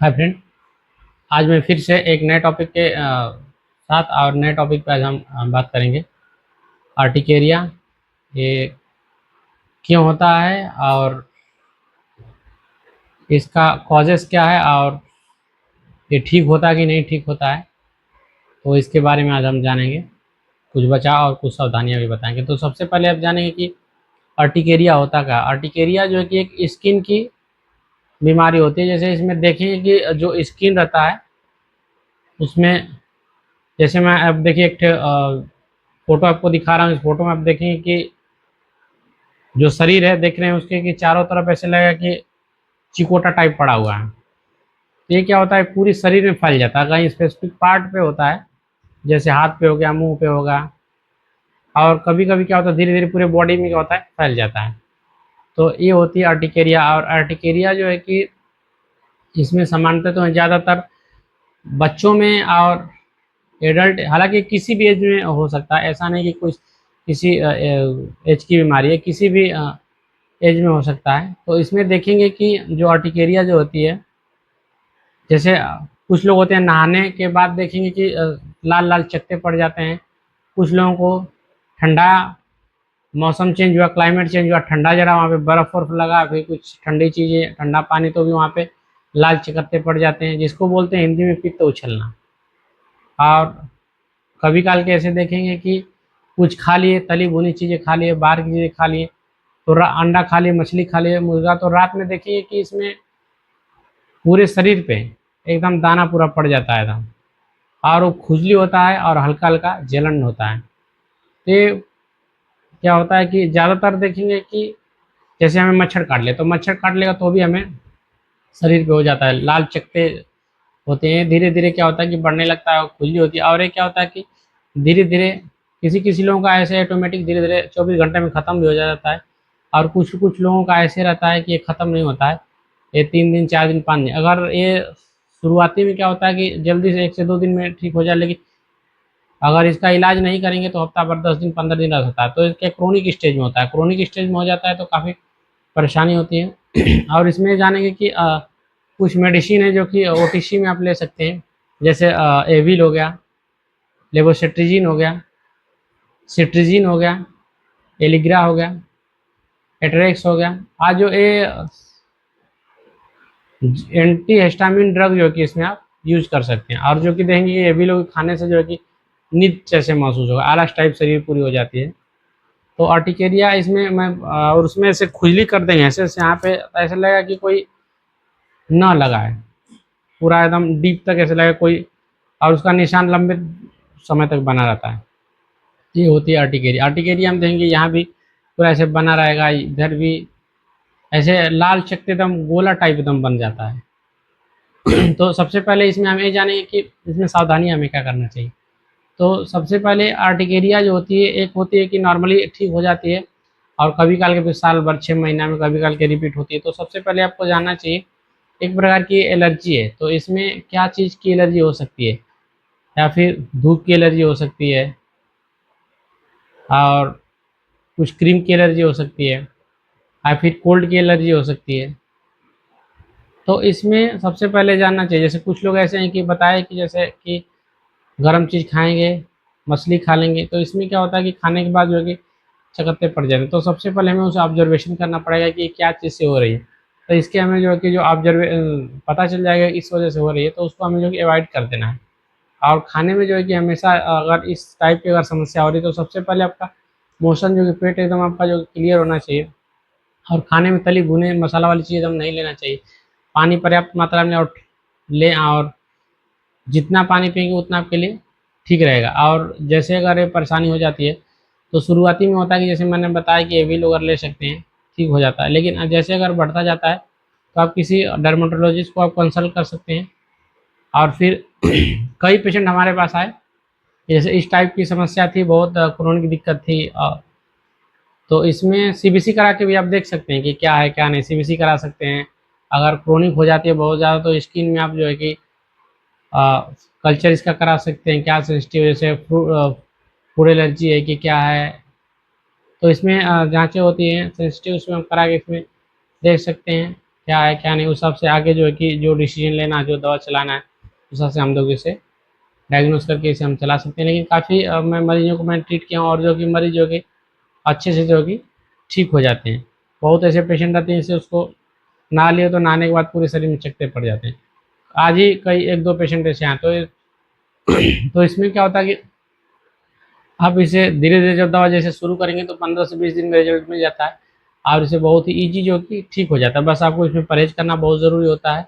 Hi friend. आज मैं फिर से एक नए टॉपिक के साथ और नए टॉपिक पे आज हम बात करेंगे। आर्टिकेरिया ये क्यों होता है और इसका कॉजेस क्या है और ये ठीक होता है कि नहीं ठीक होता है, तो इसके बारे में आज हम जानेंगे। कुछ बचाव और कुछ सावधानियां भी बताएंगे। तो सबसे पहले आप जानेंगे कि आर्टिकेरिया होता क्या है। आर्टिकेरिया जो है कि एक स्किन की बीमारी होती है। जैसे इसमें देखेंगे कि जो स्किन रहता है उसमें, जैसे मैं अब देखिए एक फोटो आपको दिखा रहा हूँ। इस फोटो में आप देखेंगे कि जो शरीर है देख रहे हैं उसके कि चारों तरफ ऐसे लगेगा कि चिकोटा टाइप पड़ा हुआ है। तो ये क्या होता है, पूरी शरीर में फैल जाता है। कहीं स्पेसिफिक पार्ट पे होता है, जैसे हाथ पे हो गया, मुंह पे होगा, और कभी कभी क्या होता है धीरे धीरे पूरे बॉडी में क्या होता है फैल जाता है। तो ये होती है आर्टिकेरिया। और आर्टिकेरिया जो है कि इसमें सामान्यतः तो ज़्यादातर बच्चों में और एडल्ट, हालांकि किसी भी एज में हो सकता है। ऐसा नहीं कि कुछ किसी एज की बीमारी है, किसी भी एज में हो सकता है। तो इसमें देखेंगे कि जो आर्टिकेरिया जो होती है, जैसे कुछ लोग होते हैं नहाने के बाद देखेंगे कि लाल लाल चकत्ते पड़ जाते हैं। कुछ लोगों को ठंडा मौसम चेंज हुआ, क्लाइमेट चेंज हुआ, ठंडा जरा वहाँ पे बर्फ वर्फ लगा, फिर कुछ ठंडी चीज़ें, ठंडा पानी, तो भी वहाँ पे लाल चकत्ते पड़ जाते हैं, जिसको बोलते हैं हिंदी में पित्त उछलना। और कभी काल के ऐसे देखेंगे कि कुछ खा लिए, तली भुनी चीज़ें खा लिए, बाहर की चीज़ें खा लिए, तो अंडा खा लिए, मछली खा लिए, मुर्गा, तो रात में देखेंगे कि इसमें पूरे शरीर पे एकदम दाना पूरा पड़ जाता है एकदम, और वो खुजली होता है और हल्का हल्का जलन होता है। तो ये क्या होता है कि ज़्यादातर देखेंगे कि जैसे हमें मच्छर काट ले, तो मच्छर काट लेगा तो भी हमें शरीर पे हो जाता है, लाल चकत्ते होते हैं। धीरे धीरे क्या होता है कि बढ़ने लगता है, खुजली होती है। और ये क्या होता है कि धीरे धीरे किसी किसी लोगों का ऐसे ऑटोमेटिक धीरे धीरे 24 घंटे में ख़त्म भी हो जाता है। और कुछ कुछ लोगों का ऐसे रहता है कि ये ख़त्म नहीं होता है, ये 3 दिन 4 दिन 5 दिन। अगर ये शुरुआती में क्या होता है कि जल्दी से 1 से 2 दिन में ठीक हो जाए, लेकिन अगर इसका इलाज नहीं करेंगे तो हफ्ता भर, 10 दिन 15 दिन रह सकता है। तो इसके क्रोनिक स्टेज में होता है, क्रोनिक स्टेज में हो जाता है तो काफ़ी परेशानी होती है। और इसमें जानेंगे कि कुछ मेडिसिन है जो कि ओटीसी में आप ले सकते हैं। जैसे एविल हो गया, लेवोसिट्रिजिन हो गया, सिट्रिजिन हो गया, एलिग्रा हो गया, एटरेक्स हो गया। आज जो ये एंटी हिस्टामिन ड्रग जो कि इसमें आप यूज कर सकते हैं। और जो कि देखेंगे कि एविल खाने से जो है कि नींद जैसे महसूस होगा, आलस टाइप शरीर पूरी हो जाती है। तो आर्टिकेरिया इसमें मैं और उसमें से खुजली कर देंगे ऐसे ऐसे यहाँ पे, ऐसा लगेगा कि कोई ना लगा है, पूरा एकदम डीप तक ऐसे लगेगा कोई, और उसका निशान लंबे समय तक बना रहता है। ये होती है आर्टिकेरिया। आर्टिकेरिया हम देखेंगे यहाँ भी पूरा ऐसे बना रहेगा, इधर भी ऐसे लाल चकत्ते एकदम गोला टाइप एकदम बन जाता है। तो सबसे पहले इसमें हमें जानेंगे कि इसमें सावधानी हमें क्या करना चाहिए। तो सबसे पहले आर्टिकेरिया जो होती है, एक होती है कि नॉर्मली ठीक हो जाती है, और कभी काल के फिर साल भर 6 महीना में कभी काल के रिपीट होती है। तो सबसे पहले आपको जानना चाहिए, एक प्रकार की एलर्जी है, तो इसमें क्या चीज़ की एलर्जी हो सकती है, या फिर धूप की एलर्जी हो सकती है, और कुछ क्रीम की एलर्जी हो सकती है, या फिर कोल्ड की एलर्जी हो सकती है। तो इसमें सबसे पहले जानना चाहिए, जैसे कुछ लोग ऐसे हैं कि बताए कि जैसे कि गर्म चीज़ खाएंगे, मछली खा लेंगे, तो इसमें क्या होता है कि खाने के बाद जो है कि चकत्ते पड़ जाते हैं। तो सबसे पहले हमें उसे ऑब्जर्वेशन करना पड़ेगा कि क्या चीज़ से हो रही है। तो इसके हमें जो है कि जो पता चल जाएगा इस वजह से हो रही है, तो उसको हमें जो कि अवॉइड कर देना है। और खाने में जो है कि हमेशा अगर इस टाइप की अगर समस्या हो रही है, तो सबसे पहले आपका मोशन जो कि पेट एकदम आपका जो क्लियर होना चाहिए। और खाने में तली भुने मसाला वाली चीज़ एकदम नहीं लेना चाहिए। पानी पर्याप्त मात्रा में और लें, और जितना पानी पिएंगे उतना आपके लिए ठीक रहेगा। और जैसे अगर ये परेशानी हो जाती है, तो शुरुआती में होता है कि जैसे मैंने बताया कि एविल वगैरह ले सकते हैं, ठीक हो जाता है। लेकिन जैसे अगर बढ़ता जाता है तो आप किसी डर्मेटोलॉजिस्ट को आप कंसल्ट कर सकते हैं। और फिर कई पेशेंट हमारे पास आए, जैसे इस टाइप की समस्या थी, बहुत क्रोनिक दिक्कत थी, तो इसमें सीबीसी करा के भी आप देख सकते हैं कि क्या है क्या नहीं, सीबीसी करा सकते हैं। अगर क्रोनिक हो जाती है बहुत ज़्यादा, तो स्किन में आप जो है कि कल्चर इसका करा सकते हैं, क्या सेंसिटिव, जैसे फूड एलर्जी है कि क्या है। तो इसमें जांचें होती हैं सेंसिटिव, उसमें हम करा के इसमें देख सकते हैं। क्या है क्या नहीं, उस हिसाब से आगे जो है कि जो डिसीजन लेना है, जो दवा चलाना है, उस हिसाब से हम लोग इसे डायग्नोस करके इसे हम चला सकते हैं। लेकिन काफ़ी मैं मरीजों को मैंने ट्रीट किया हूँ, और जो कि मरीज जो कि अच्छे से जो कि ठीक हो जाते हैं। बहुत ऐसे पेशेंट रहते हैं जिससे उसको नहा लिए तो नहाने के बाद पूरे शरीर में चकत्ते पड़ जाते हैं। आज ही कई एक दो पेशेंट ऐसे हैं। तो इसमें क्या होता है कि आप इसे धीरे धीरे जब दवा जैसे शुरू करेंगे तो 15 से 20 दिन में रिजल्ट मिल जाता है, और इसे बहुत ही ईजी जो कि ठीक हो जाता है। बस आपको इसमें परहेज करना बहुत ज़रूरी होता है।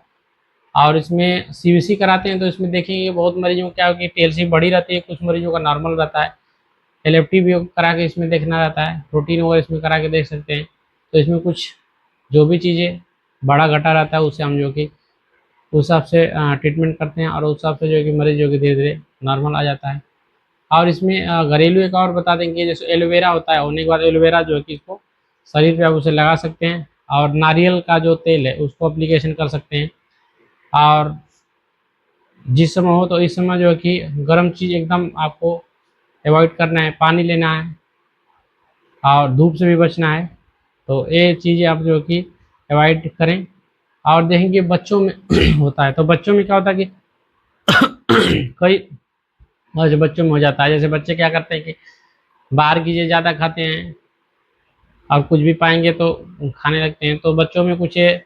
और इसमें सीवीसी कराते हैं तो इसमें देखेंगे बहुत मरीजों को क्या हो कि टीएलसी बढ़ी रहती है, कुछ मरीजों का नॉर्मल रहता है। एलएफटी भी करा के इसमें देखना रहता है, प्रोटीन वगैरह इसमें करा के देख सकते हैं। तो इसमें कुछ जो भी चीज़ें बड़ा घटा रहता है उससे हम जो कि उस हिसाब से ट्रीटमेंट करते हैं, और उस हिसाब से जो है कि मरीज जो कि धीरे धीरे नॉर्मल आ जाता है। और इसमें घरेलू एक और बता देंगे, जैसे एलोवेरा होता है, होने के बाद एलोवेरा जो है कि इसको शरीर पे आप उसे लगा सकते हैं, और नारियल का जो तेल है उसको अप्लीकेशन कर सकते हैं। और जिस समय हो तो इस समय जो है कि गर्म चीज़ एकदम आपको अवॉइड करना है, पानी लेना है, और धूप से भी बचना है। तो ये चीज़ें आप जो है कि अवॉइड करें। और देखेंगे बच्चों में होता है, तो बच्चों में क्या होता है कि कई और जो बच्चों में हो जाता है, जैसे बच्चे क्या करते हैं कि बाहर की चीज़ें ज़्यादा खाते हैं, और कुछ भी पाएंगे तो खाने लगते हैं। तो बच्चों में कुछ ये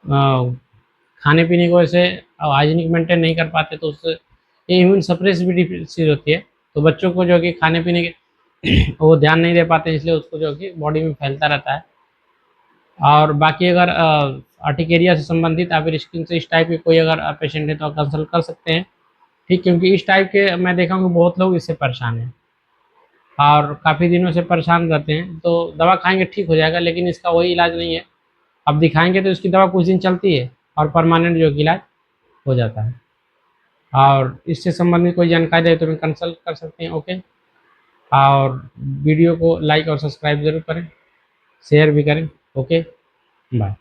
खाने पीने की वजह से हाइजीनिक मेंटेन नहीं कर पाते, तो उससे ये इम्यून सप्रेसिव डिसीज होती है। तो बच्चों को जो कि खाने पीने के वो ध्यान नहीं दे पाते, इसलिए उसको जो कि बॉडी में फैलता रहता है। और बाकी अगर अर्टिकेरिया से संबंधित या फिर स्किन से इस टाइप के कोई अगर पेशेंट है तो आप कंसल्ट कर सकते हैं। ठीक, क्योंकि इस टाइप के मैं देखा हूँ कि बहुत लोग इससे परेशान हैं और काफ़ी दिनों से परेशान रहते हैं। तो दवा खाएंगे ठीक हो जाएगा, लेकिन इसका वही इलाज नहीं है। अब दिखाएंगे तो इसकी दवा कुछ दिन चलती है और परमानेंट जो कि इलाज हो जाता है। और इससे संबंधित कोई जानकारी है तो मैं कंसल्ट कर सकते हैं। ओके, और वीडियो को लाइक और सब्सक्राइब ज़रूर करें, शेयर भी करें। Okay, bye.